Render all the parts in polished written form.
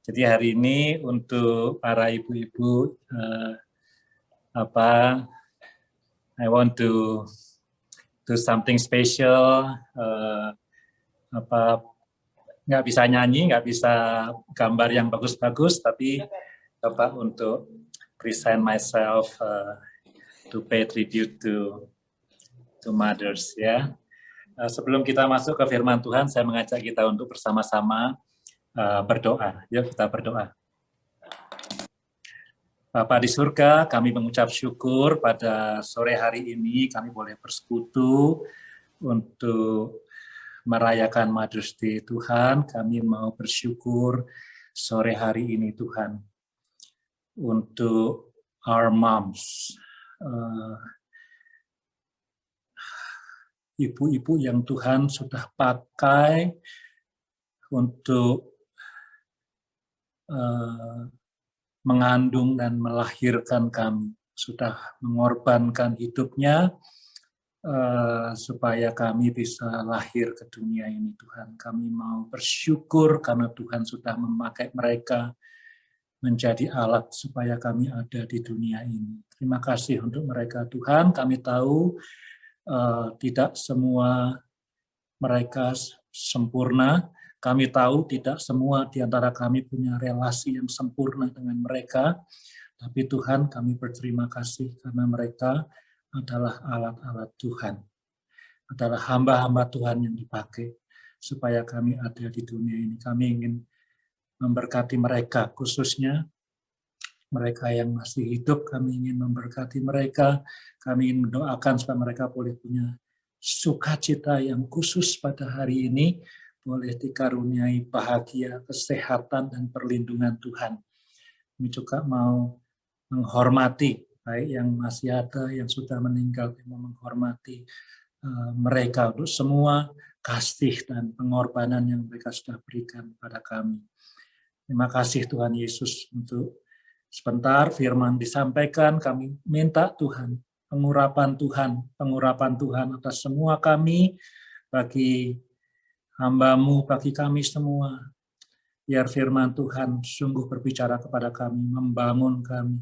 Jadi hari ini untuk para ibu-ibu, I want to do something special. Nggak bisa nyanyi, nggak bisa gambar yang bagus-bagus, tapi untuk present myself to pay tribute to mothers, ya. Sebelum kita masuk ke firman Tuhan, saya mengajak kita untuk bersama-sama berdoa. Yuk kita berdoa. Bapa di surga, kami mengucap syukur pada sore hari ini kami boleh bersekutu untuk merayakan Mother's Day Tuhan. Kami mau bersyukur sore hari ini Tuhan untuk our moms, ibu-ibu yang Tuhan sudah pakai untuk mengandung dan melahirkan kami, sudah mengorbankan hidupnya supaya kami bisa lahir ke dunia ini Tuhan. Kami mau bersyukur karena Tuhan sudah memakai mereka menjadi alat supaya kami ada di dunia ini. Terima kasih untuk mereka Tuhan. Kami tahu tidak semua mereka sempurna. Kami tahu tidak semua di antara kami punya relasi yang sempurna dengan mereka, tapi Tuhan kami berterima kasih karena mereka adalah alat-alat Tuhan, adalah hamba-hamba Tuhan yang dipakai supaya kami ada di dunia ini. Kami ingin memberkati mereka, khususnya mereka yang masih hidup, kami ingin memberkati mereka, kami ingin mendoakan supaya mereka boleh punya sukacita yang khusus pada hari ini, boleh dikaruniai bahagia, kesehatan, dan perlindungan Tuhan. Kami juga mau menghormati, baik yang masih ada, yang sudah meninggal, mau menghormati mereka untuk semua kasih dan pengorbanan yang mereka sudah berikan pada kami. Terima kasih Tuhan Yesus untuk sebentar firman disampaikan, kami minta Tuhan, pengurapan Tuhan atas semua kami, bagi hamba-Mu, bagi kami semua. Biar firman Tuhan sungguh berbicara kepada kami, membangun kami,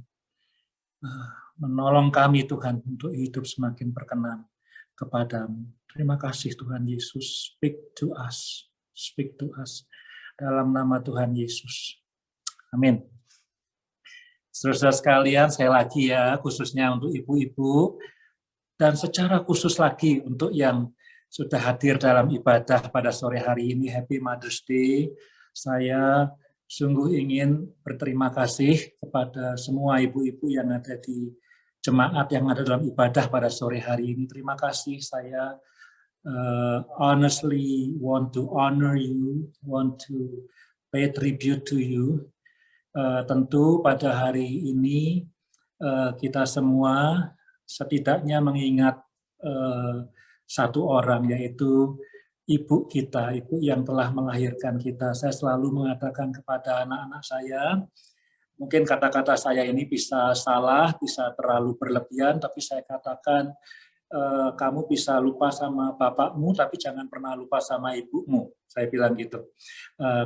menolong kami Tuhan untuk hidup semakin berkenan kepada-Mu. Terima kasih Tuhan Yesus, speak to us, dalam nama Tuhan Yesus. Amin. Saudara sekalian, saya lagi ya, khususnya untuk ibu-ibu, dan secara khusus lagi untuk yang sudah hadir dalam ibadah pada sore hari ini, Happy Mother's Day. Saya sungguh ingin berterima kasih kepada semua ibu-ibu yang ada di jemaat yang ada dalam ibadah pada sore hari ini. Terima kasih, saya honestly want to honor you, want to pay tribute to you. Tentu pada hari ini kita semua setidaknya mengingat satu orang, yaitu ibu kita, ibu yang telah melahirkan kita. Saya selalu mengatakan kepada anak-anak saya, mungkin kata-kata saya ini bisa salah, bisa terlalu berlebihan, tapi saya katakan, kamu bisa lupa sama bapakmu, tapi jangan pernah lupa sama ibumu. Saya bilang gitu.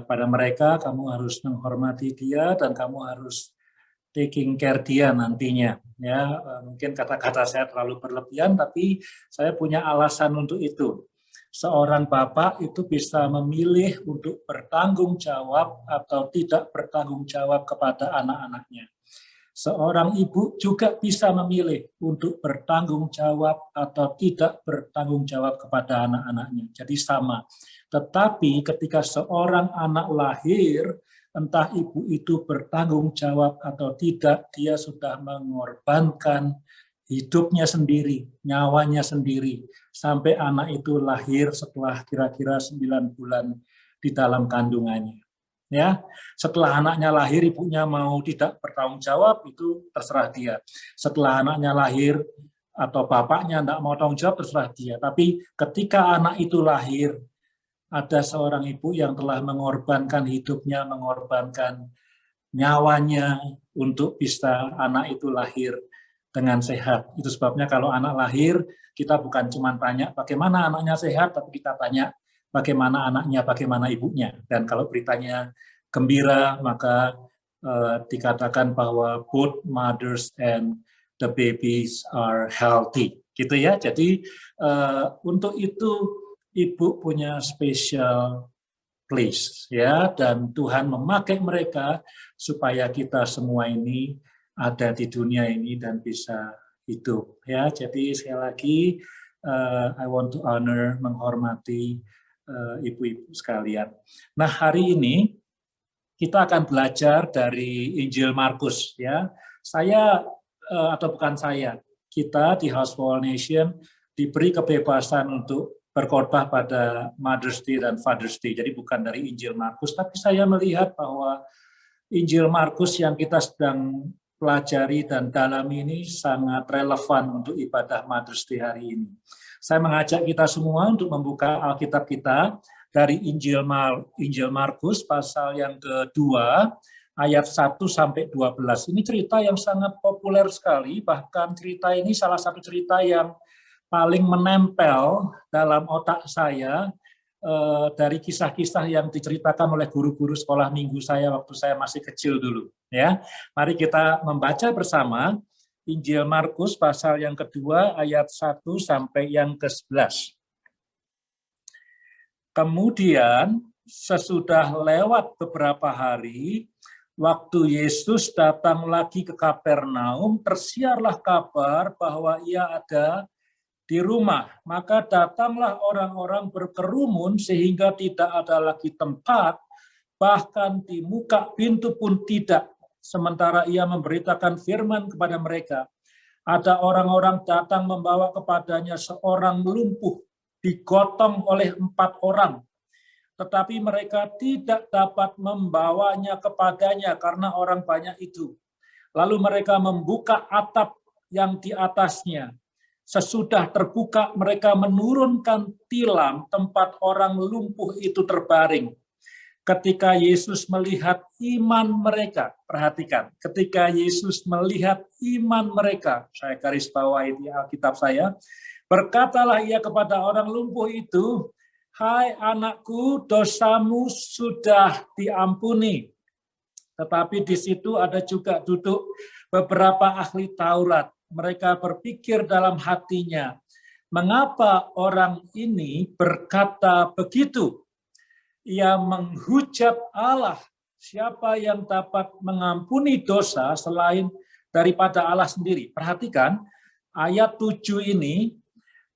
Pada mereka, kamu harus menghormati dia, dan kamu harus taking care dia nantinya. Ya, mungkin kata-kata saya terlalu berlebihan, tapi saya punya alasan untuk itu. Seorang bapak itu bisa memilih untuk bertanggung jawab atau tidak bertanggung jawab kepada anak-anaknya. Seorang ibu juga bisa memilih untuk bertanggung jawab atau tidak bertanggung jawab kepada anak-anaknya. Jadi sama. Tetapi ketika seorang anak lahir, entah ibu itu bertanggung jawab atau tidak, dia sudah mengorbankan hidupnya sendiri, nyawanya sendiri, sampai anak itu lahir setelah kira-kira 9 bulan di dalam kandungannya. Ya, setelah anaknya lahir, ibunya mau tidak bertanggung jawab, itu terserah dia. Setelah anaknya lahir atau bapaknya tidak mau tanggung jawab, terserah dia. Tapi ketika anak itu lahir, ada seorang ibu yang telah mengorbankan hidupnya, mengorbankan nyawanya untuk bisa anak itu lahir dengan sehat. Itu sebabnya kalau anak lahir, kita bukan cuma tanya bagaimana anaknya sehat, tapi kita tanya bagaimana anaknya, bagaimana ibunya. Dan kalau beritanya gembira, maka dikatakan bahwa both mothers and the babies are healthy, gitu ya. Jadi untuk itu ibu punya special place, ya, dan Tuhan memakai mereka supaya kita semua ini ada di dunia ini dan bisa hidup, ya. Jadi sekali lagi I want to honor, menghormati ibu-ibu sekalian. Nah, hari ini kita akan belajar dari Injil Markus, ya. Saya atau bukan saya, kita di House for All Nation diberi kebebasan untuk berkhotbah pada Mother's Day dan Father's Day. Jadi bukan dari Injil Markus, tapi saya melihat bahwa Injil Markus yang kita sedang pelajari dan dalami ini sangat relevan untuk ibadah Mother's Day hari ini. Saya mengajak kita semua untuk membuka Alkitab kita dari Injil Markus pasal yang kedua ayat 1 sampai 12. Ini cerita yang sangat populer sekali, bahkan cerita ini salah satu cerita yang paling menempel dalam otak saya dari kisah-kisah yang diceritakan oleh guru-guru sekolah minggu saya waktu saya masih kecil dulu, ya. Mari kita membaca bersama Injil Markus pasal yang kedua ayat 1 sampai yang ke-11. Kemudian sesudah lewat beberapa hari, waktu Yesus datang lagi ke Kapernaum, tersiarlah kabar bahwa ia ada di rumah. Maka datanglah orang-orang berkerumun sehingga tidak ada lagi tempat, bahkan di muka pintu pun tidak. Sementara ia memberitakan firman kepada mereka, ada orang-orang datang membawa kepadanya seorang lumpuh, digotong oleh 4 orang. Tetapi mereka tidak dapat membawanya kepadanya karena orang banyak itu. Lalu mereka membuka atap yang di atasnya. Sesudah terbuka, mereka menurunkan tilam tempat orang lumpuh itu terbaring. Ketika Yesus melihat iman mereka, perhatikan, ketika Yesus melihat iman mereka, saya garis bawahi di Alkitab saya, berkatalah ia kepada orang lumpuh itu, hai anakku, dosamu sudah diampuni. Tetapi di situ ada juga duduk beberapa ahli Taurat. Mereka berpikir dalam hatinya, mengapa orang ini berkata begitu? Ia menghujat Allah. Siapa yang dapat mengampuni dosa selain daripada Allah sendiri? Perhatikan, ayat 7 ini,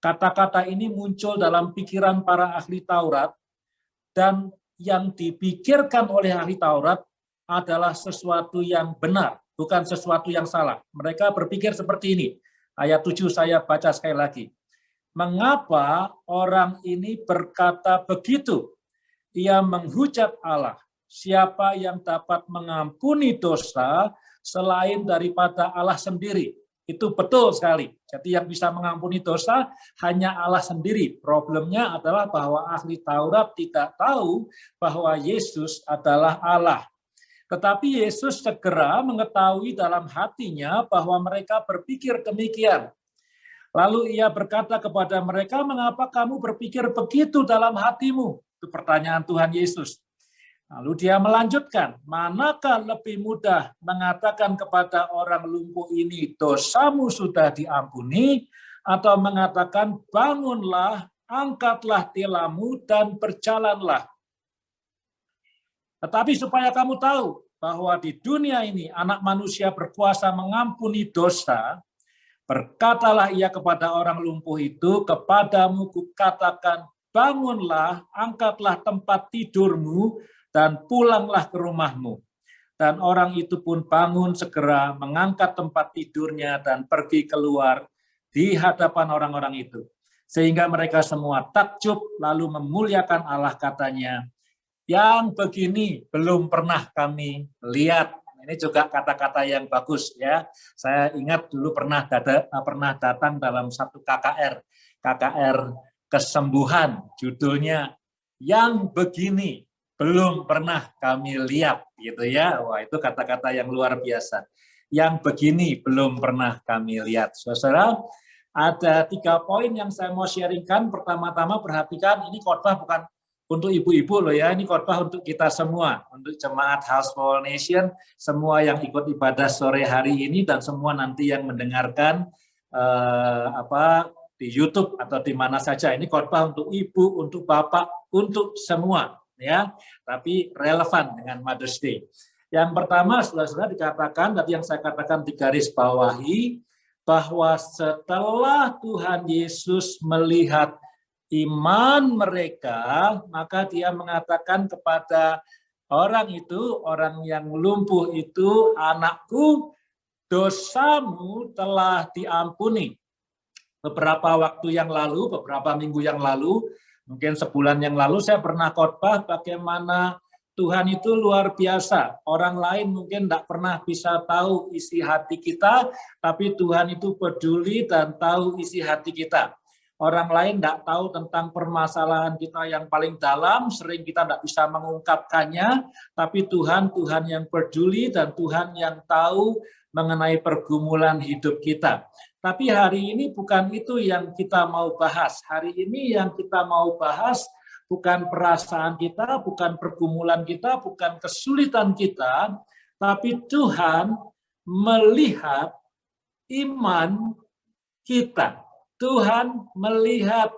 kata-kata ini muncul dalam pikiran para ahli Taurat, dan yang dipikirkan oleh ahli Taurat adalah sesuatu yang benar, bukan sesuatu yang salah. Mereka berpikir seperti ini. Ayat 7 saya baca sekali lagi. Mengapa orang ini berkata begitu? Ia menghujat Allah. Siapa yang dapat mengampuni dosa selain daripada Allah sendiri? Itu betul sekali. Jadi yang bisa mengampuni dosa hanya Allah sendiri. Problemnya adalah bahwa ahli Taurat tidak tahu bahwa Yesus adalah Allah. Tetapi Yesus segera mengetahui dalam hatinya bahwa mereka berpikir demikian. Lalu ia berkata kepada mereka, mengapa kamu berpikir begitu dalam hatimu? Itu pertanyaan Tuhan Yesus. Lalu dia melanjutkan, manakah lebih mudah mengatakan kepada orang lumpuh ini, dosamu sudah diampuni, atau mengatakan, bangunlah, angkatlah tilammu, dan berjalanlah. Tetapi supaya kamu tahu bahwa di dunia ini anak manusia berkuasa mengampuni dosa, berkatalah ia kepada orang lumpuh itu, kepadamu kukatakan, bangunlah, angkatlah tempat tidurmu, dan pulanglah ke rumahmu. Dan orang itu pun bangun segera, mengangkat tempat tidurnya, dan pergi keluar di hadapan orang-orang itu. Sehingga mereka semua takjub, lalu memuliakan Allah, katanya, yang begini belum pernah kami lihat. Ini juga kata-kata yang bagus, ya. Saya ingat dulu pernah datang dalam satu KKR kesembuhan, judulnya yang begini belum pernah kami lihat, gitu ya. Wah, itu kata-kata yang luar biasa. Yang begini belum pernah kami lihat. Saudara, ada 3 poin yang saya mau sharingkan. Pertama-tama perhatikan, ini khotbah untuk ibu-ibu loh ya, ini khotbah untuk kita semua, untuk jemaat House for All Nation, semua yang ikut ibadah sore hari ini dan semua nanti yang mendengarkan di YouTube atau di mana saja. Ini khotbah untuk ibu, untuk bapak, untuk semua ya, tapi relevan dengan Mother's Day. Yang pertama, saudara-saudara, dikatakan tadi yang saya katakan di garis bawahi, bahwa setelah Tuhan Yesus melihat iman mereka, maka dia mengatakan kepada orang itu, orang yang lumpuh itu, anakku, dosamu telah diampuni. Beberapa waktu yang lalu, beberapa minggu yang lalu, mungkin sebulan yang lalu, saya pernah khotbah bagaimana Tuhan itu luar biasa. Orang lain mungkin tidak pernah bisa tahu isi hati kita, tapi Tuhan itu peduli dan tahu isi hati kita. Orang lain tidak tahu tentang permasalahan kita yang paling dalam, sering kita tidak bisa mengungkapkannya, tapi Tuhan yang peduli dan Tuhan yang tahu mengenai pergumulan hidup kita. Tapi hari ini bukan itu yang kita mau bahas. Hari ini yang kita mau bahas bukan perasaan kita, bukan pergumulan kita, bukan kesulitan kita, tapi Tuhan melihat iman kita. Tuhan melihat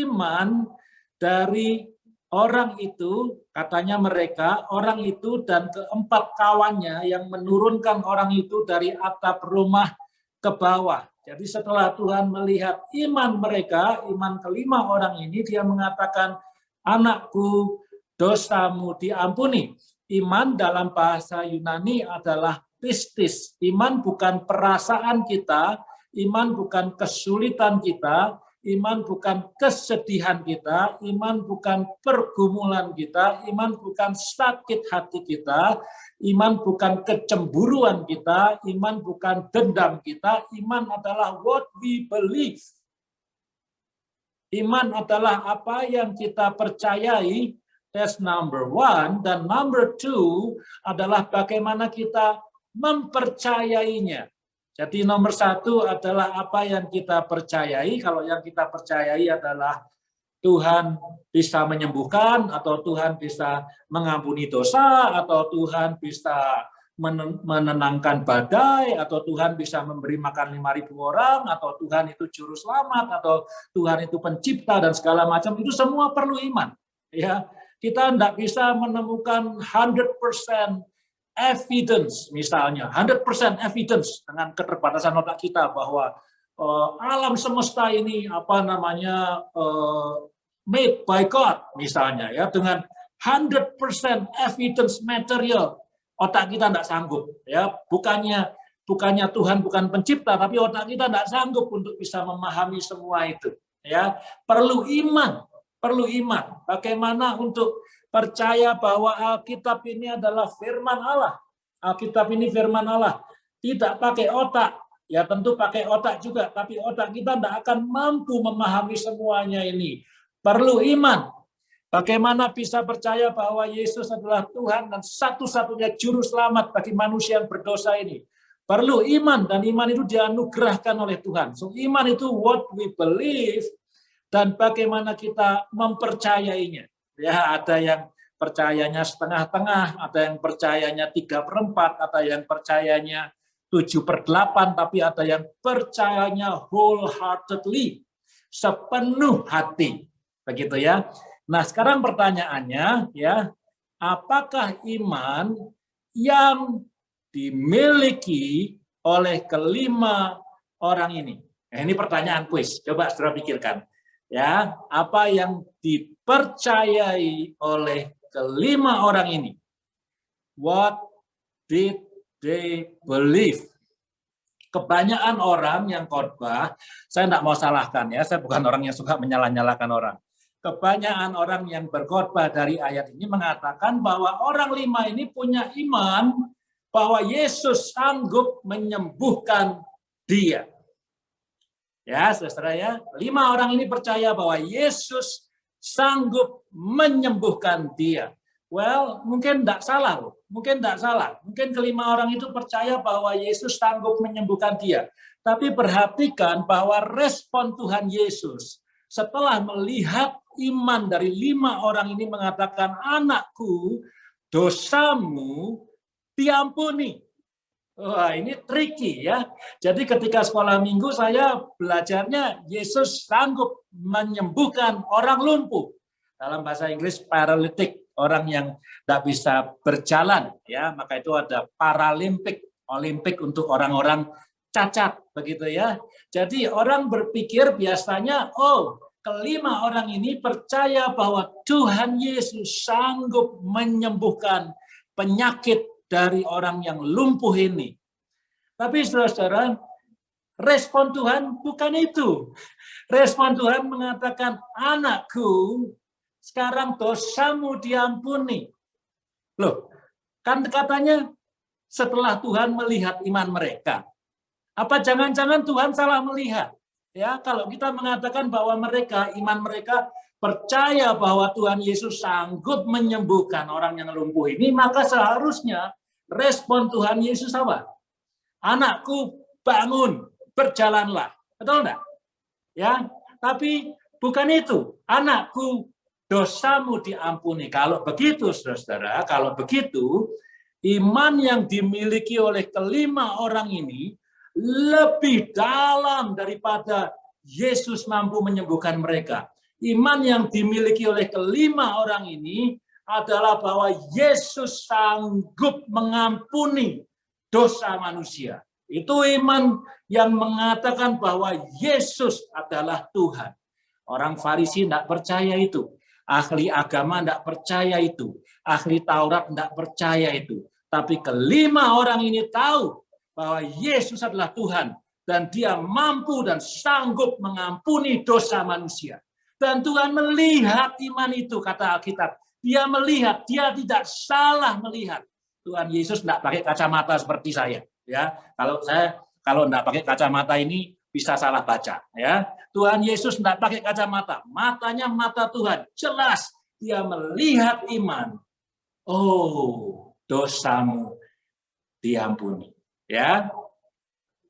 iman dari orang itu, katanya mereka, orang itu dan keempat kawannya yang menurunkan orang itu dari atap rumah ke bawah. Jadi setelah Tuhan melihat iman mereka, iman kelima orang ini, dia mengatakan, anakku, dosamu diampuni. Iman dalam bahasa Yunani adalah pistis. Iman bukan perasaan kita, iman bukan kesulitan kita, iman bukan kesedihan kita, iman bukan pergumulan kita, iman bukan sakit hati kita, iman bukan kecemburuan kita, iman bukan dendam kita, iman adalah what we believe. Iman adalah apa yang kita percayai, that's number one, dan number two adalah bagaimana kita mempercayainya. Jadi nomor satu adalah apa yang kita percayai. Kalau yang kita percayai adalah Tuhan bisa menyembuhkan, atau Tuhan bisa mengampuni dosa, atau Tuhan bisa menenangkan badai, atau Tuhan bisa memberi makan 5.000 orang, atau Tuhan itu juru selamat, atau Tuhan itu pencipta dan segala macam, itu semua perlu iman. Ya, kita tidak bisa menemukan 100% evidence, misalnya 100% evidence dengan keterbatasan otak kita bahwa alam semesta ini made by God, misalnya ya, dengan 100% evidence material. Otak kita tidak sanggup, ya. Bukannya Tuhan bukan pencipta, tapi otak kita tidak sanggup untuk bisa memahami semua itu. Ya, perlu iman. Bagaimana untuk percaya bahwa Alkitab ini adalah firman Allah. Alkitab ini firman Allah. Tidak pakai otak, ya tentu pakai otak juga, tapi otak kita tidak akan mampu memahami semuanya ini. Perlu iman. Bagaimana bisa percaya bahwa Yesus adalah Tuhan dan satu-satunya juru selamat bagi manusia yang berdosa ini? Perlu iman, dan iman itu dianugerahkan oleh Tuhan. So, iman itu what we believe, dan bagaimana kita mempercayainya. Ya, ada yang percayanya setengah-tengah, ada yang percayanya 3/4, ada yang percayanya 7/8, tapi ada yang percayanya wholeheartedly, sepenuh hati. Begitu ya. Nah, sekarang pertanyaannya, ya, apakah iman yang dimiliki oleh kelima orang ini? Nah, ini pertanyaan kuis. Coba saudara pikirkan. Ya, apa yang dipercayai oleh kelima orang ini? What did they believe? Kebanyakan orang yang khotbah, saya tidak mau salahkan ya, saya bukan orang yang suka menyalah-nyalahkan orang. Kebanyakan orang yang berkhotbah dari ayat ini mengatakan bahwa orang 5 ini punya iman bahwa Yesus sanggup menyembuhkan dia. Ya, saudara ya, 5 orang ini percaya bahwa Yesus sanggup menyembuhkan dia. Well, mungkin tidak salah loh. Mungkin tidak salah. Mungkin kelima orang itu percaya bahwa Yesus sanggup menyembuhkan dia. Tapi perhatikan bahwa respon Tuhan Yesus setelah melihat iman dari 5 orang ini mengatakan, anakku, dosamu diampuni. Wah, ini tricky ya. Jadi ketika sekolah minggu saya belajarnya Yesus sanggup menyembuhkan orang lumpuh. Dalam bahasa Inggris paralytic, orang yang tidak bisa berjalan ya, maka itu ada paralimpik, olimpik untuk orang-orang cacat begitu ya. Jadi orang berpikir biasanya, oh, kelima orang ini percaya bahwa Tuhan Yesus sanggup menyembuhkan penyakit dari orang yang lumpuh ini. Tapi saudara-saudara, respon Tuhan bukan itu. Respon Tuhan mengatakan, anakku, sekarang dosamu diampuni. Loh, kan katanya setelah Tuhan melihat iman mereka. Apa jangan-jangan Tuhan salah melihat? Ya, kalau kita mengatakan bahwa mereka, iman mereka percaya bahwa Tuhan Yesus sanggup menyembuhkan orang yang lumpuh ini, maka seharusnya respon Tuhan Yesus apa? Anakku, bangun, berjalanlah. Betul enggak? Ya, tapi bukan itu. Anakku, dosamu diampuni. Kalau begitu, saudara-saudara, kalau begitu, iman yang dimiliki oleh kelima orang ini lebih dalam daripada Yesus mampu menyembuhkan mereka. Iman yang dimiliki oleh kelima orang ini adalah bahwa Yesus sanggup mengampuni dosa manusia. Itu iman yang mengatakan bahwa Yesus adalah Tuhan. Orang Farisi tidak percaya itu. Ahli agama tidak percaya itu. Ahli Taurat tidak percaya itu. Tapi kelima orang ini tahu bahwa Yesus adalah Tuhan. Dan dia mampu dan sanggup mengampuni dosa manusia. Dan Tuhan melihat iman itu, kata Alkitab. Dia melihat, dia tidak salah melihat. Tuhan Yesus tidak pakai kacamata seperti saya. Ya, kalau tidak pakai kacamata ini bisa salah baca. Ya, Tuhan Yesus tidak pakai kacamata, matanya mata Tuhan, jelas dia melihat iman. Oh, dosamu diampuni. Ya,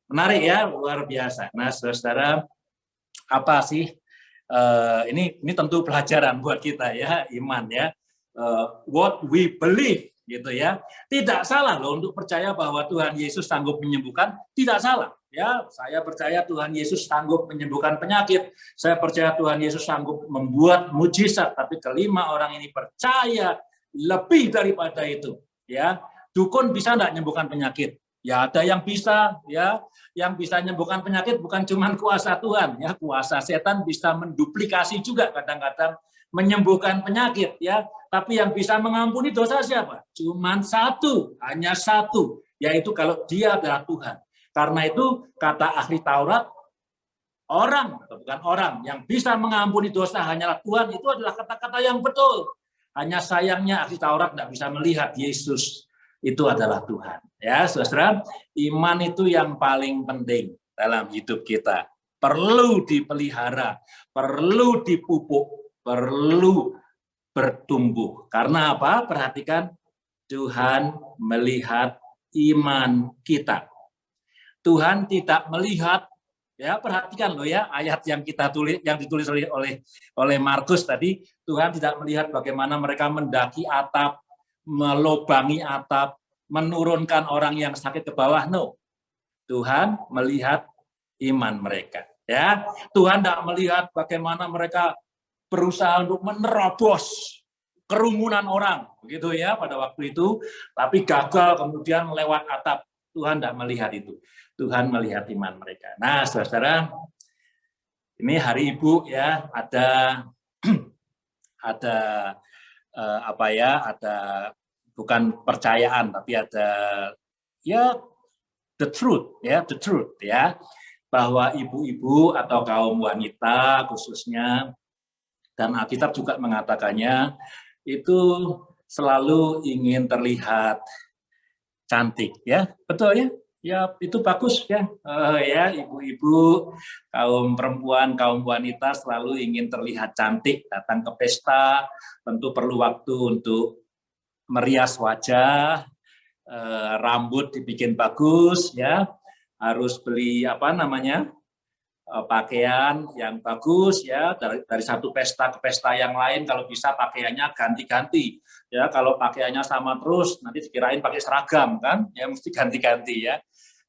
menarik ya, luar biasa. Nah, saudara, apa sih? Ini tentu pelajaran buat kita ya, iman ya. What we believe gitu ya. Tidak salah loh untuk percaya bahwa Tuhan Yesus sanggup menyembuhkan, tidak salah. Ya, saya percaya Tuhan Yesus sanggup menyembuhkan penyakit. Saya percaya Tuhan Yesus sanggup membuat mujizat, tapi kelima orang ini percaya lebih daripada itu, ya. Dukun bisa enggak menyembuhkan penyakit? Ya, ada yang bisa, ya. Yang bisa menyembuhkan penyakit bukan cuma kuasa Tuhan, ya. Kuasa setan bisa menduplikasi juga kadang-kadang menyembuhkan penyakit, ya. Tapi yang bisa mengampuni dosa siapa? Cuman satu, hanya satu, yaitu kalau dia adalah Tuhan. Karena itu kata ahli Taurat, orang atau bukan orang yang bisa mengampuni dosa hanyalah Tuhan, itu adalah kata-kata yang betul. Hanya sayangnya ahli Taurat tidak bisa melihat Yesus itu adalah Tuhan. Ya, saudara, iman itu yang paling penting dalam hidup kita. Perlu dipelihara, perlu dipupuk, perlu bertumbuh. Karena apa? Perhatikan, Tuhan melihat iman kita. Tuhan tidak melihat, ya perhatikan loh ya, ayat yang kita tulis, yang ditulis oleh Markus tadi, Tuhan tidak melihat bagaimana mereka mendaki atap, melobangi atap, menurunkan orang yang sakit ke bawah. No, Tuhan melihat iman mereka. Ya, Tuhan tidak melihat bagaimana mereka berusaha untuk menerobos kerumunan orang, begitu ya pada waktu itu, tapi gagal kemudian lewat atap. Tuhan tidak melihat itu. Tuhan melihat iman mereka. Nah, saudara, ini Hari Ibu ya, ada apa ya? Ada bukan percayaan, tapi ada ya the truth ya, bahwa ibu-ibu atau kaum wanita khususnya, dan Alkitab juga mengatakannya, itu selalu ingin terlihat cantik, ya, betul ya, ya itu bagus ya, ya ibu-ibu, kaum perempuan, kaum wanita selalu ingin terlihat cantik, datang ke pesta, tentu perlu waktu untuk merias wajah, rambut dibikin bagus, ya, harus beli apa namanya, pakaian yang bagus ya, dari satu pesta ke pesta yang lain, kalau bisa pakaiannya ganti-ganti ya. Kalau pakaiannya sama terus nanti dikirain pakai seragam kan, ya mesti ganti-ganti ya.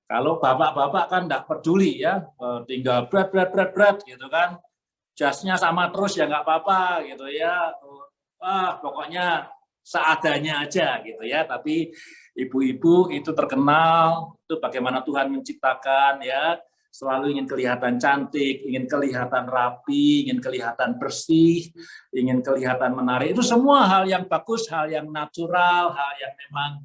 Kalau bapak-bapak kan enggak peduli ya, tinggal berat gitu kan, jasnya sama terus ya nggak apa-apa gitu ya. Pokoknya seadanya aja gitu ya. Tapi ibu-ibu itu terkenal itu bagaimana Tuhan menciptakan ya, selalu ingin kelihatan cantik, ingin kelihatan rapi, ingin kelihatan bersih, ingin kelihatan menarik. Itu semua hal yang bagus, hal yang natural, hal yang memang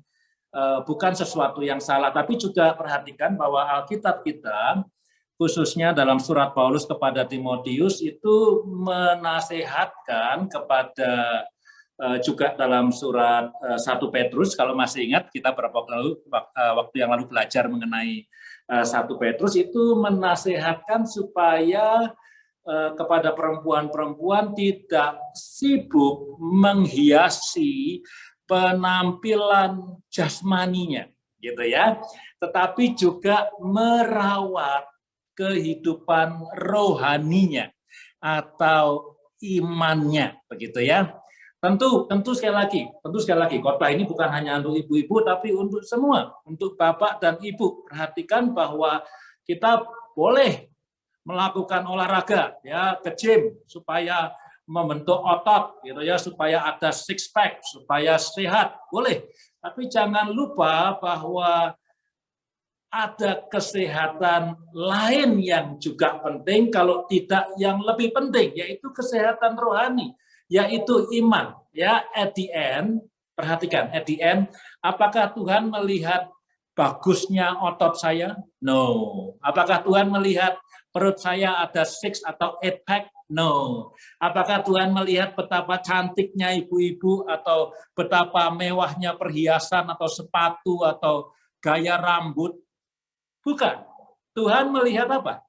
bukan sesuatu yang salah. Tapi juga perhatikan bahwa Alkitab kita, khususnya dalam surat Paulus kepada Timotius, itu menasehatkan kepada, juga dalam surat 1 Petrus, kalau masih ingat kita beberapa waktu yang lalu belajar mengenai 1 Petrus, itu menasehatkan supaya kepada perempuan-perempuan tidak sibuk menghiasi penampilan jasmaninya gitu ya, tetapi juga merawat kehidupan rohaninya atau imannya, begitu ya. Tentu sekali lagi, khotbah ini bukan hanya untuk ibu-ibu, tapi untuk semua, untuk bapak dan ibu. Perhatikan bahwa kita boleh melakukan olahraga, ya, ke gym supaya membentuk otot, gitu ya, supaya ada six pack, supaya sehat, boleh. Tapi jangan lupa bahwa ada kesehatan lain yang juga penting, kalau tidak yang lebih penting, yaitu kesehatan rohani, yaitu iman. Ya, at the end, perhatikan, at the end, apakah Tuhan melihat bagusnya otot saya? No. Apakah Tuhan melihat perut saya ada 6 atau 8 pack? No. Apakah Tuhan melihat betapa cantiknya ibu-ibu atau betapa mewahnya perhiasan atau sepatu atau gaya rambut? Bukan. Tuhan melihat apa?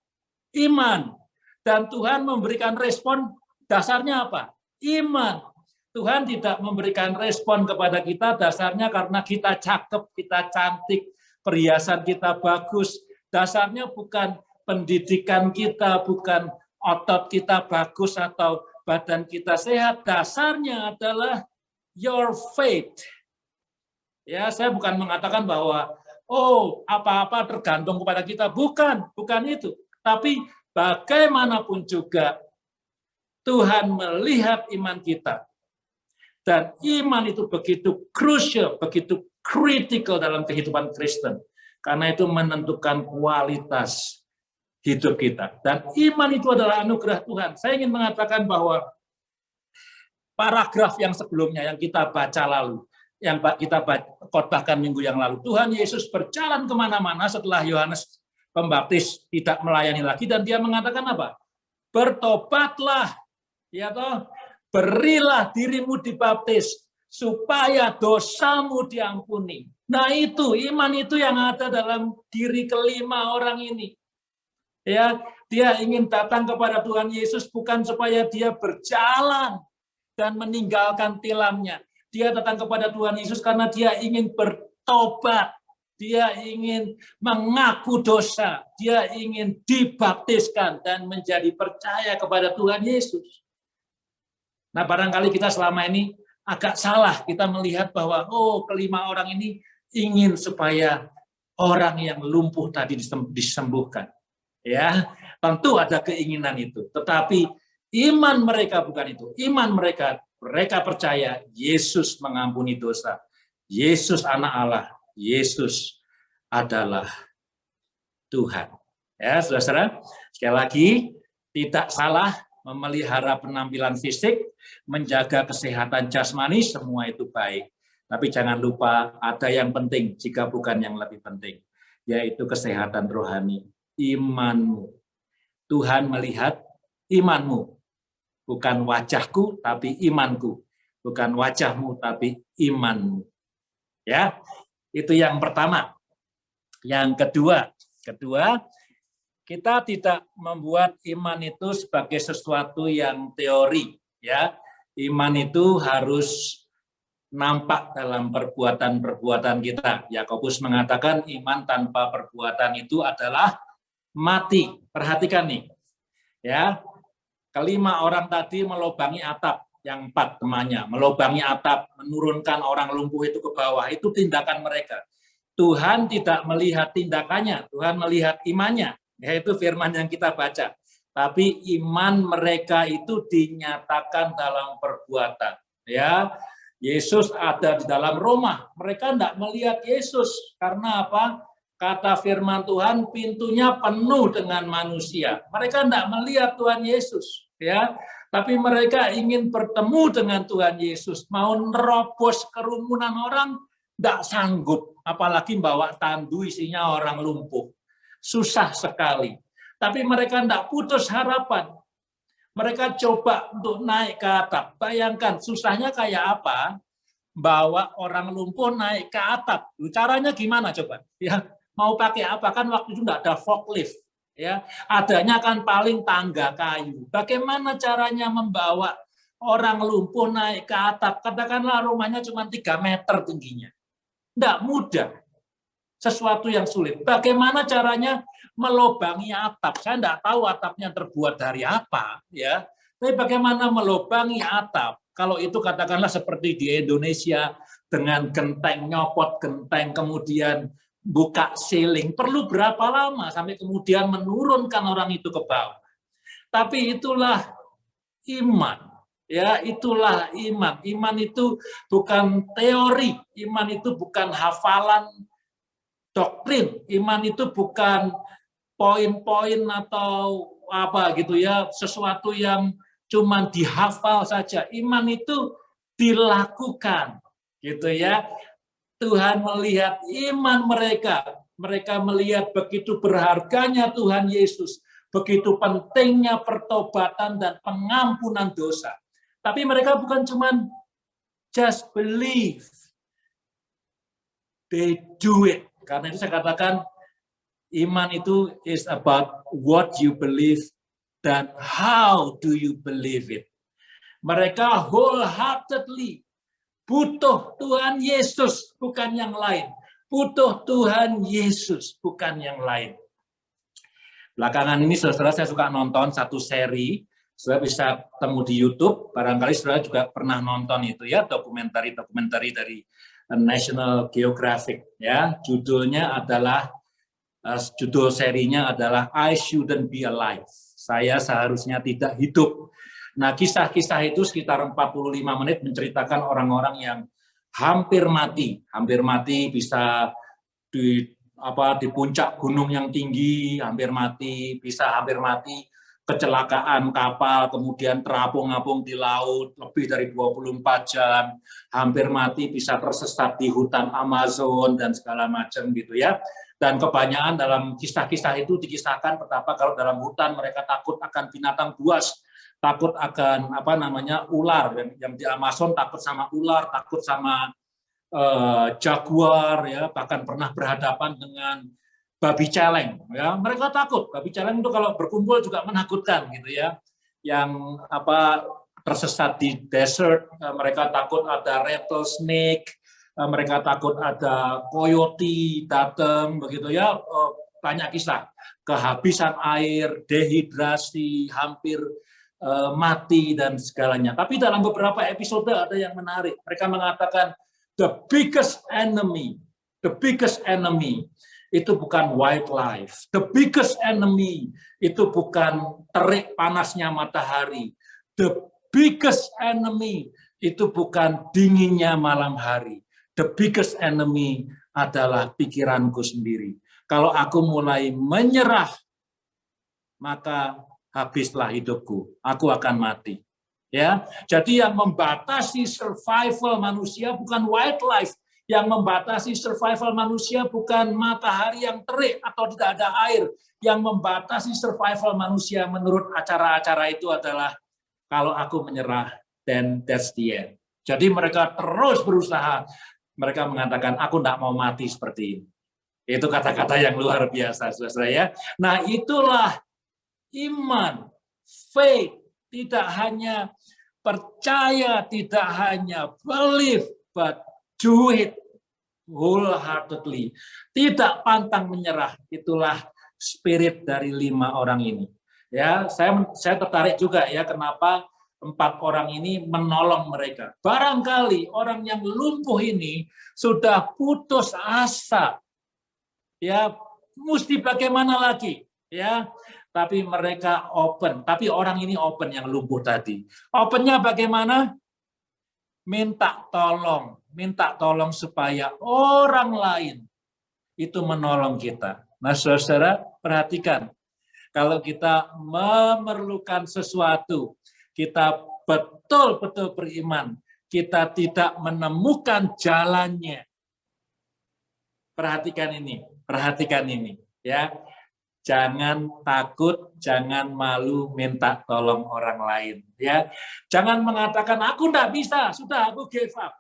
Iman. Dan Tuhan memberikan respon dasarnya apa? Iman. Tuhan tidak memberikan respon kepada kita dasarnya karena kita cakep, kita cantik, perhiasan kita bagus. Dasarnya bukan pendidikan kita, bukan otot kita bagus atau badan kita sehat. Dasarnya adalah your faith. Ya, saya bukan mengatakan bahwa apa-apa tergantung kepada kita. Bukan itu. Tapi bagaimanapun juga Tuhan melihat iman kita. Dan iman itu begitu crucial, begitu critical dalam kehidupan Kristen. Karena itu menentukan kualitas hidup kita. Dan iman itu adalah anugerah Tuhan. Saya ingin mengatakan bahwa paragraf yang sebelumnya, yang kita baca lalu, yang kita khotbahkan minggu yang lalu, Tuhan Yesus berjalan kemana-mana setelah Yohanes Pembaptis tidak melayani lagi, dan dia mengatakan apa? Bertobatlah, ya toh, berilah dirimu dibaptis supaya dosamu diampuni. Nah, itu iman itu yang ada dalam diri kelima orang ini. Ya, dia ingin datang kepada Tuhan Yesus bukan supaya dia berjalan dan meninggalkan tilamnya. Dia datang kepada Tuhan Yesus karena dia ingin bertobat. Dia ingin mengaku dosa. Dia ingin dibaptiskan dan menjadi percaya kepada Tuhan Yesus. Nah, barangkali kita selama ini agak salah. Kita melihat bahwa, kelima orang ini ingin supaya orang yang lumpuh tadi disembuhkan. Ya, tentu ada keinginan itu. Tetapi iman mereka bukan itu. Iman mereka percaya Yesus mengampuni dosa. Yesus anak Allah. Yesus adalah Tuhan. Ya, saudara-saudara, sekali lagi tidak salah memelihara penampilan fisik, menjaga kesehatan jasmani, semua itu baik. Tapi jangan lupa ada yang penting jika bukan yang lebih penting, yaitu kesehatan rohani, imanmu. Tuhan melihat imanmu, bukan wajahku tapi imanku, bukan wajahmu tapi imanmu. Ya, itu yang pertama. Yang kedua, kita tidak membuat iman itu sebagai sesuatu yang teori, ya. Iman itu harus nampak dalam perbuatan-perbuatan kita. Yakobus mengatakan iman tanpa perbuatan itu adalah mati. Perhatikan nih, Ya, kelima orang tadi melobangi atap, yang 4 temannya melobangi atap, menurunkan orang lumpuh itu ke bawah, itu tindakan mereka. Tuhan tidak melihat tindakannya, Tuhan melihat imannya, yaitu firman yang kita baca. Tapi iman mereka itu dinyatakan dalam perbuatan. Ya, Yesus ada di dalam rumah, mereka tidak melihat Yesus karena apa? Kata firman Tuhan, pintunya penuh dengan manusia. Mereka tidak melihat Tuhan Yesus, ya. Tapi mereka ingin bertemu dengan Tuhan Yesus, mau nerobos kerumunan orang, tidak sanggup. Apalagi bawa tandu isinya orang lumpuh. Susah sekali. Tapi mereka tidak putus harapan. Mereka coba untuk naik ke atap. Bayangkan susahnya kayak apa? Bawa orang lumpuh naik ke atap. Caranya gimana coba? Ya, mau pakai apa? Kan waktu itu tidak ada forklift. Ya, adanya kan paling tangga kayu. Bagaimana caranya membawa orang lumpuh naik ke atap? Katakanlah rumahnya cuma 3 meter tingginya. Tidak mudah. Sesuatu yang sulit. Bagaimana caranya melobangi atap? Saya tidak tahu atapnya terbuat dari apa, ya. Tapi bagaimana melobangi atap? Kalau itu katakanlah seperti di Indonesia dengan genteng, nyopot genteng, kemudian buka ceiling, perlu berapa lama sampai kemudian menurunkan orang itu ke bawah. Tapi itulah iman. Ya, itulah iman. Iman itu bukan teori, iman itu bukan hafalan doktrin, iman itu bukan poin-poin atau apa gitu ya, sesuatu yang cuma dihafal saja. Iman itu dilakukan, gitu ya. Tuhan melihat iman mereka, mereka melihat begitu berharganya Tuhan Yesus, begitu pentingnya pertobatan dan pengampunan dosa. Tapi mereka bukan cuma just believe, they do it. Karena itu saya katakan iman itu is about what you believe dan how do you believe it. Mereka wholeheartedly butuh Tuhan Yesus, bukan yang lain. Butuh Tuhan Yesus, bukan yang lain. Belakangan ini saudara saya suka nonton satu seri, saudara bisa temu di YouTube, barangkali saudara juga pernah nonton itu ya, dokumenter dari National Geographic, ya. Judulnya adalah judul serinya adalah I Shouldn't Be Alive. Saya seharusnya tidak hidup. Nah, kisah-kisah itu sekitar 45 menit menceritakan orang-orang yang hampir mati bisa di puncak gunung yang tinggi, hampir mati, bisa hampir mati kecelakaan kapal, kemudian terapung-apung di laut lebih dari 24 jam, hampir mati bisa tersesat di hutan Amazon dan segala macam gitu ya. Dan kebanyakan dalam kisah-kisah itu dikisahkan betapa kalau dalam hutan mereka takut akan binatang buas, takut akan ular, yang di Amazon takut sama ular, takut sama jaguar, ya, bahkan pernah berhadapan dengan babi celeng, ya. Mereka takut. Babi celeng itu kalau berkumpul juga menakutkan gitu ya. Yang tersesat di desert, mereka takut ada rattlesnake, mereka takut ada coyote datang begitu ya. Banyak kisah. Kehabisan air, dehidrasi, hampir mati dan segalanya. Tapi dalam beberapa episode ada yang menarik. Mereka mengatakan the biggest enemy itu bukan wildlife. The biggest enemy itu bukan terik panasnya matahari. The biggest enemy itu bukan dinginnya malam hari. The biggest enemy adalah pikiranku sendiri. Kalau aku mulai menyerah, maka habislah hidupku. Aku akan mati. Ya, jadi yang membatasi survival manusia bukan wildlife. Yang membatasi survival manusia bukan matahari yang terik atau tidak ada air. Yang membatasi survival manusia menurut acara-acara itu adalah kalau aku menyerah, then that's the end. Jadi mereka terus berusaha. Mereka mengatakan, aku tidak mau mati seperti ini. Itu kata-kata yang luar biasa, saudara ya. Nah, itulah iman, faith, tidak hanya percaya, tidak hanya believe, but do it wholeheartedly. Tidak pantang menyerah. Itulah spirit dari 5 orang ini. Ya, saya tertarik juga ya kenapa 4 orang ini menolong mereka. Barangkali orang yang lumpuh ini sudah putus asa. Ya, mesti bagaimana lagi? Ya, tapi mereka open. Tapi orang ini open yang lumpuh tadi. Opennya bagaimana? Minta tolong supaya orang lain itu menolong kita. Nah, saudara, perhatikan. Kalau kita memerlukan sesuatu, kita betul-betul beriman, kita tidak menemukan jalannya. Perhatikan ini, ya. Jangan takut, jangan malu minta tolong orang lain, ya. Jangan mengatakan aku enggak bisa, sudah aku give up.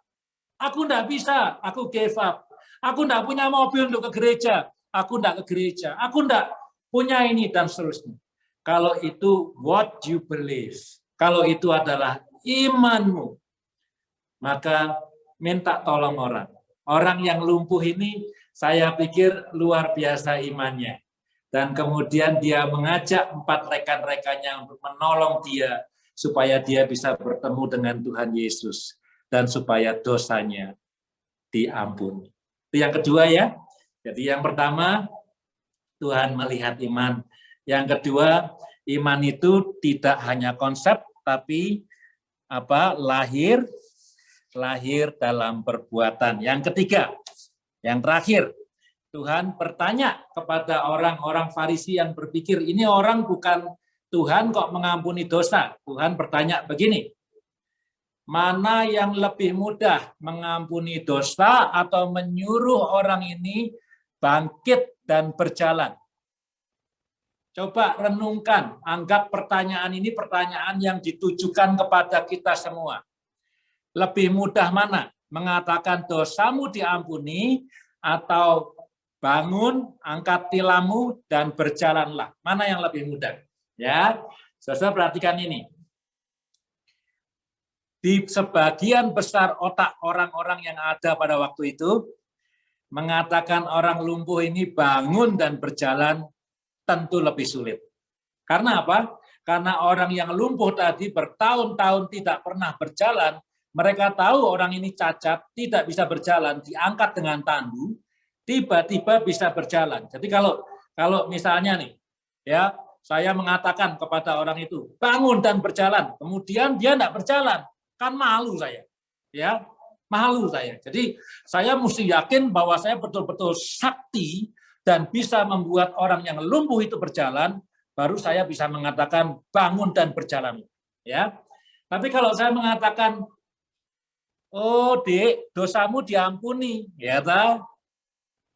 Aku enggak bisa, aku give up. Aku enggak punya mobil untuk ke gereja, aku enggak ke gereja. Aku enggak punya ini dan seterusnya. Kalau itu what you believe, kalau itu adalah imanmu, maka minta tolong orang. Orang yang lumpuh ini saya pikir luar biasa imannya. Dan kemudian dia mengajak 4 rekan-rekannya untuk menolong dia supaya dia bisa bertemu dengan Tuhan Yesus dan supaya dosanya diampuni. Itu yang kedua ya. Jadi yang pertama, Tuhan melihat iman. Yang kedua, iman itu tidak hanya konsep, tapi lahir dalam perbuatan. Yang ketiga, yang terakhir, Tuhan bertanya kepada orang-orang Farisi yang berpikir, ini orang bukan Tuhan kok mengampuni dosa. Tuhan bertanya begini, mana yang lebih mudah, mengampuni dosa atau menyuruh orang ini bangkit dan berjalan? Coba renungkan, anggap pertanyaan ini pertanyaan yang ditujukan kepada kita semua. Lebih mudah mana? Mengatakan dosamu diampuni atau bangun, angkat tilammu dan berjalanlah. Mana yang lebih mudah? Ya, saudara perhatikan ini. Di sebagian besar otak orang-orang yang ada pada waktu itu, mengatakan orang lumpuh ini bangun dan berjalan tentu lebih sulit. Karena apa? Karena orang yang lumpuh tadi bertahun-tahun tidak pernah berjalan, mereka tahu orang ini cacat, tidak bisa berjalan, diangkat dengan tandu, tiba-tiba bisa berjalan. Jadi kalau misalnya nih, ya saya mengatakan kepada orang itu, bangun dan berjalan, kemudian dia tidak berjalan, kan malu saya, ya malu saya. Jadi saya mesti yakin bahwa saya betul-betul sakti dan bisa membuat orang yang lumpuh itu berjalan, baru saya bisa mengatakan bangun dan berjalan, ya. Tapi kalau saya mengatakan, oh Dek, dosamu diampuni, ya ta?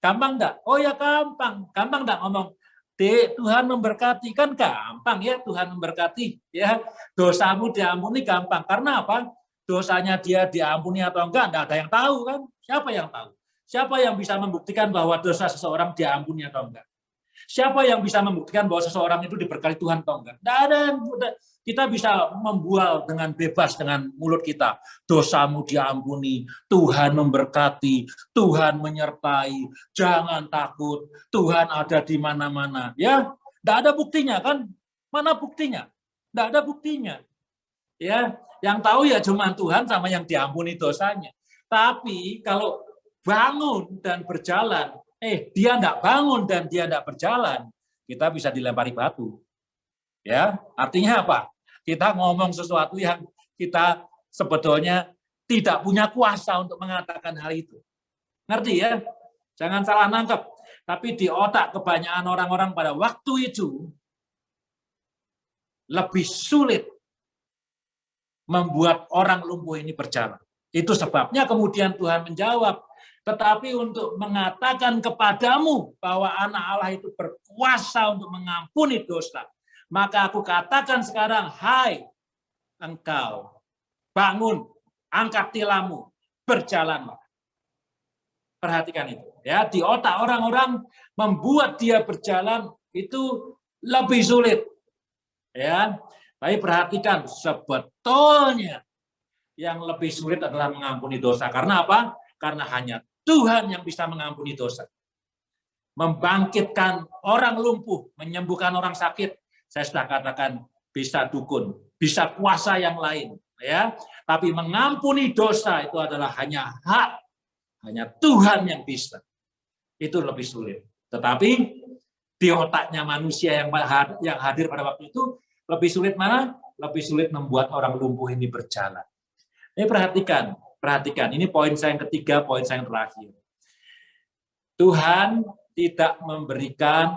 Gampang enggak? Oh ya gampang enggak ngomong, Dek, Tuhan memberkati, kan gampang ya, Tuhan memberkati, ya. Dosamu diampuni gampang. Karena apa? Dosanya dia diampuni atau enggak ada yang tahu kan? Siapa yang tahu? Siapa yang bisa membuktikan bahwa dosa seseorang diampuni atau enggak? Siapa yang bisa membuktikan bahwa seseorang itu diberkati Tuhan atau enggak? Enggak ada. Kita bisa membual dengan bebas dengan mulut kita. Dosamu diampuni, Tuhan memberkati, Tuhan menyertai, jangan takut, Tuhan ada di mana-mana. Ya, enggak ada buktinya kan? Mana buktinya? Enggak ada buktinya. Ya, yang tahu ya cuma Tuhan sama yang diampuni dosanya. Tapi kalau bangun dan berjalan, dia enggak bangun dan dia enggak berjalan, kita bisa dilempari batu. Ya, artinya apa? Kita ngomong sesuatu yang kita sebetulnya tidak punya kuasa untuk mengatakan hal itu. Ngerti ya? Jangan salah nangkep. Tapi di otak kebanyakan orang-orang pada waktu itu lebih sulit membuat orang lumpuh ini berjalan. Itu sebabnya kemudian Tuhan menjawab, tetapi untuk mengatakan kepadamu bahwa anak Allah itu berkuasa untuk mengampuni dosa, maka aku katakan sekarang, hai engkau, bangun, angkat tilammu, berjalanlah. Perhatikan itu. Ya, di otak orang-orang membuat dia berjalan itu lebih sulit. Ya, tapi perhatikan, sebetulnya yang lebih sulit adalah mengampuni dosa. Karena apa? Karena hanya Tuhan yang bisa mengampuni dosa. Membangkitkan orang lumpuh, menyembuhkan orang sakit, Saya sudah katakan bisa dukun, bisa kuasa yang lain, ya. Tapi mengampuni dosa itu adalah hanya Tuhan yang bisa. Itu lebih sulit. Tetapi di otaknya manusia yang hadir pada waktu itu lebih sulit mana? Lebih sulit membuat orang lumpuh ini berjalan. Ini perhatikan. Ini poin saya yang ketiga, poin saya yang terakhir. Tuhan tidak memberikan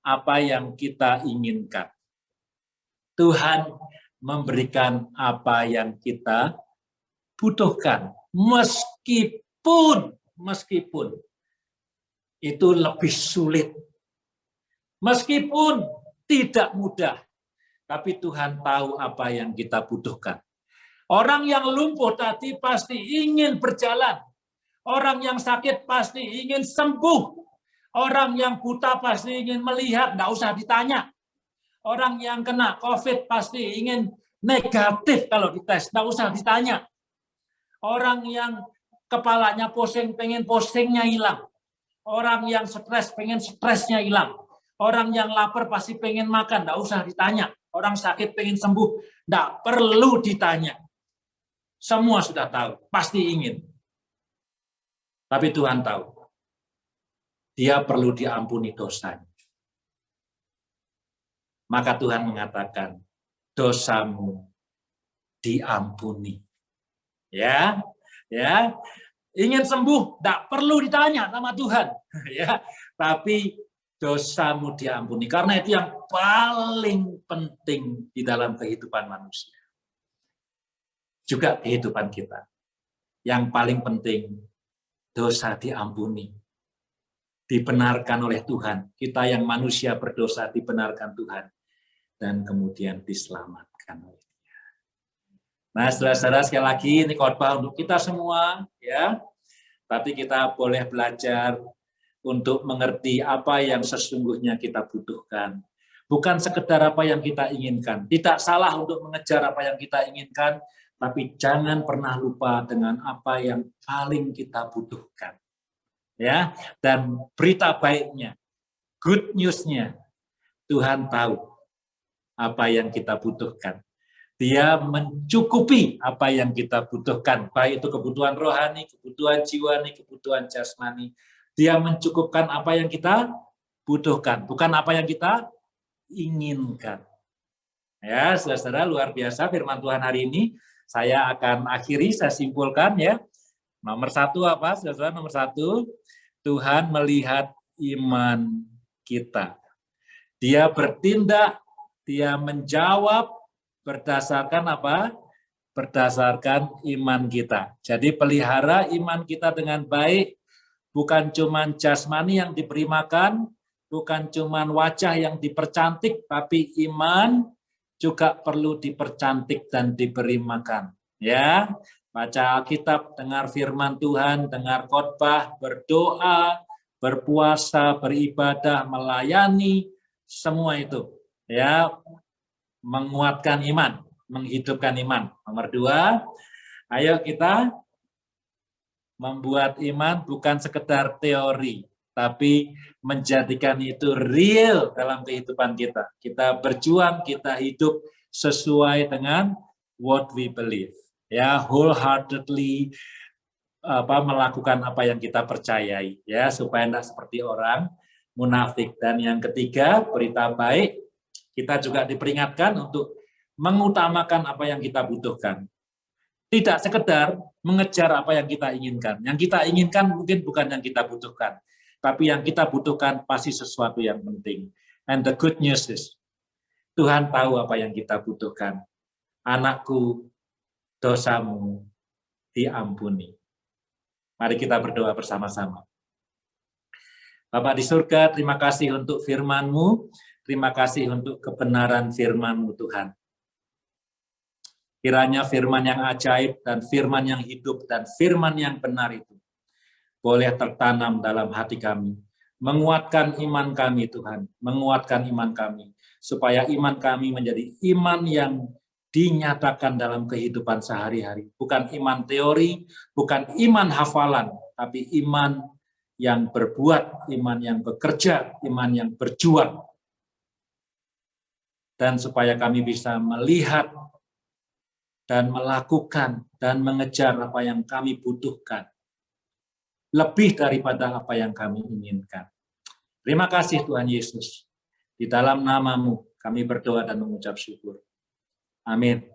apa yang kita inginkan. Tuhan memberikan apa yang kita butuhkan. Meskipun itu lebih sulit. Meskipun tidak mudah. Tapi Tuhan tahu apa yang kita butuhkan. Orang yang lumpuh tadi pasti ingin berjalan. Orang yang sakit pasti ingin sembuh. Orang yang buta pasti ingin melihat, nggak usah ditanya. Orang yang kena COVID pasti ingin negatif kalau dites, nggak usah ditanya. Orang yang kepalanya pusing, pengen pusingnya hilang. Orang yang stres, pengen stresnya hilang. Orang yang lapar pasti pengen makan, nggak usah ditanya. Orang sakit pengen sembuh, nggak perlu ditanya. Semua sudah tahu, pasti ingin. Tapi Tuhan tahu, dia perlu diampuni dosanya. Maka Tuhan mengatakan, dosamu diampuni. Ya, ingin sembuh, tidak perlu ditanya sama Tuhan. Ya, tapi dosamu diampuni. Karena itu yang paling penting di dalam kehidupan manusia. Juga kehidupan kita. Yang paling penting, dosa diampuni. Dibenarkan oleh Tuhan. Kita yang manusia berdosa dibenarkan Tuhan. Dan kemudian diselamatkan oleh Dia. Nah, saudara-saudara, sekali lagi ini khotbah untuk kita semua, ya. Tapi kita boleh belajar untuk mengerti apa yang sesungguhnya kita butuhkan. Bukan sekedar apa yang kita inginkan. Tidak salah untuk mengejar apa yang kita inginkan, tapi jangan pernah lupa dengan apa yang paling kita butuhkan. Ya, dan berita baiknya, good news-nya, Tuhan tahu apa yang kita butuhkan. Dia mencukupi apa yang kita butuhkan, baik itu kebutuhan rohani, kebutuhan jiwani, kebutuhan jasmani. Dia mencukupkan apa yang kita butuhkan, bukan apa yang kita inginkan. Ya, saudara-saudara, luar biasa firman Tuhan hari ini. Saya akan akhiri, saya simpulkan ya. Nomor satu apa, saudara-saudara? Nomor satu, Tuhan melihat iman kita. Dia bertindak, dia menjawab berdasarkan apa? Berdasarkan iman kita. Jadi pelihara iman kita dengan baik, bukan cuma jasmani yang diberi makan, bukan cuma wajah yang dipercantik, tapi iman juga perlu dipercantik dan diberi makan. Ya, baca Alkitab, dengar firman Tuhan, dengar khotbah, berdoa, berpuasa, beribadah, melayani, semua itu. Ya, menguatkan iman, menghidupkan iman. Nomor dua, ayo kita membuat iman bukan sekedar teori, tapi menjadikan itu real dalam kehidupan kita. Kita berjuang, kita hidup sesuai dengan what we believe. Ya, wholeheartedly melakukan apa yang kita percayai, ya, supaya tidak seperti orang munafik. Dan yang ketiga, berita baik, kita juga diperingatkan untuk mengutamakan apa yang kita butuhkan. Tidak sekedar mengejar apa yang kita inginkan. Yang kita inginkan mungkin bukan yang kita butuhkan. Tapi yang kita butuhkan pasti sesuatu yang penting. And the good news is, Tuhan tahu apa yang kita butuhkan. Anakku, dosamu diampuni. Mari kita berdoa bersama-sama. Bapa di surga, terima kasih untuk firman-Mu. Terima kasih untuk kebenaran firman-Mu, Tuhan. Kiranya firman yang ajaib dan firman yang hidup dan firman yang benar itu boleh tertanam dalam hati kami. Menguatkan iman kami, Tuhan. Menguatkan iman kami. Supaya iman kami menjadi iman yang dinyatakan dalam kehidupan sehari-hari. Bukan iman teori, bukan iman hafalan, tapi iman yang berbuat, iman yang bekerja, iman yang berjuang. dan supaya kami bisa melihat dan melakukan dan mengejar apa yang kami butuhkan, lebih daripada apa yang kami inginkan. Terima kasih Tuhan Yesus. Di dalam nama-Mu kami berdoa dan mengucap syukur. Amin.